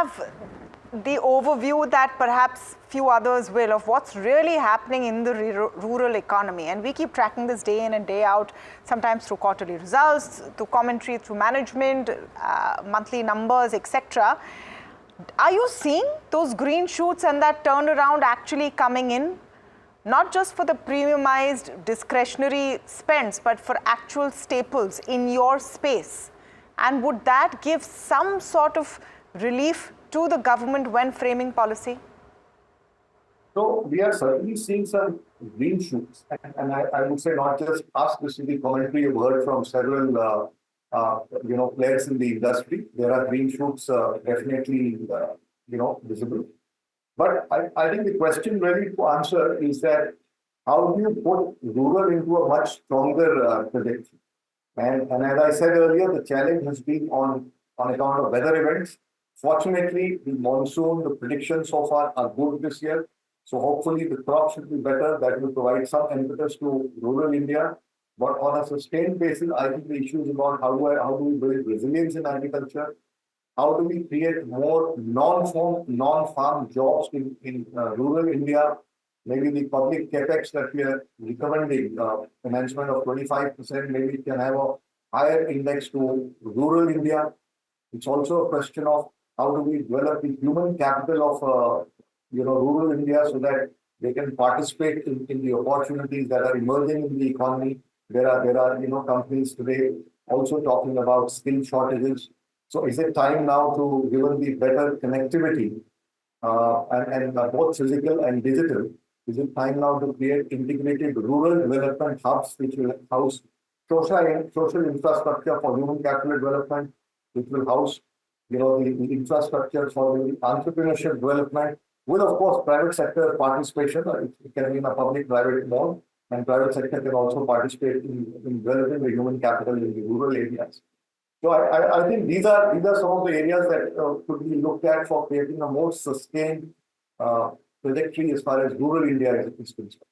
have the overview that perhaps few others will of what's really happening in the rural economy. And we keep tracking this day in and day out, sometimes through quarterly results, through commentary, through management, monthly numbers, etc. Are you seeing those green shoots and that turnaround actually coming in? Not just for the premiumized discretionary spends, but for actual staples in your space. And would that give some sort of relief to the government when framing policy? So we are certainly seeing some green shoots, and I would say not just us. This is the commentary you've heard from several, players in the industry. There are green shoots definitely, visible. But I think the question really to answer is that how do you put rural into a much stronger trajectory? And as I said earlier, the challenge has been on account of weather events. Fortunately, the monsoon, the predictions so far are good this year. So hopefully the crop should be better. That will provide some impetus to rural India. But on a sustained basis, I think the issue is about how do we build resilience in agriculture? How do we create more non-farm jobs in rural India? Maybe the public capex that we are recommending, enhancement of 25%, maybe it can have a higher index to rural India. It's also a question of how do we develop the human capital of rural India so that they can participate in the opportunities that are emerging in the economy. There are companies today also talking about skill shortages. So is it time now to, given the better connectivity and both physical and digital, is it time now to create integrated rural development hubs which will house social infrastructure for human capital development, which will house the infrastructure for the entrepreneurship development, with of course private sector participation. It can be in a public-private mode, and private sector can also participate in developing the human capital in the rural areas. So I think these are some of the areas that could be looked at for creating a more sustained trajectory as far as rural India is concerned.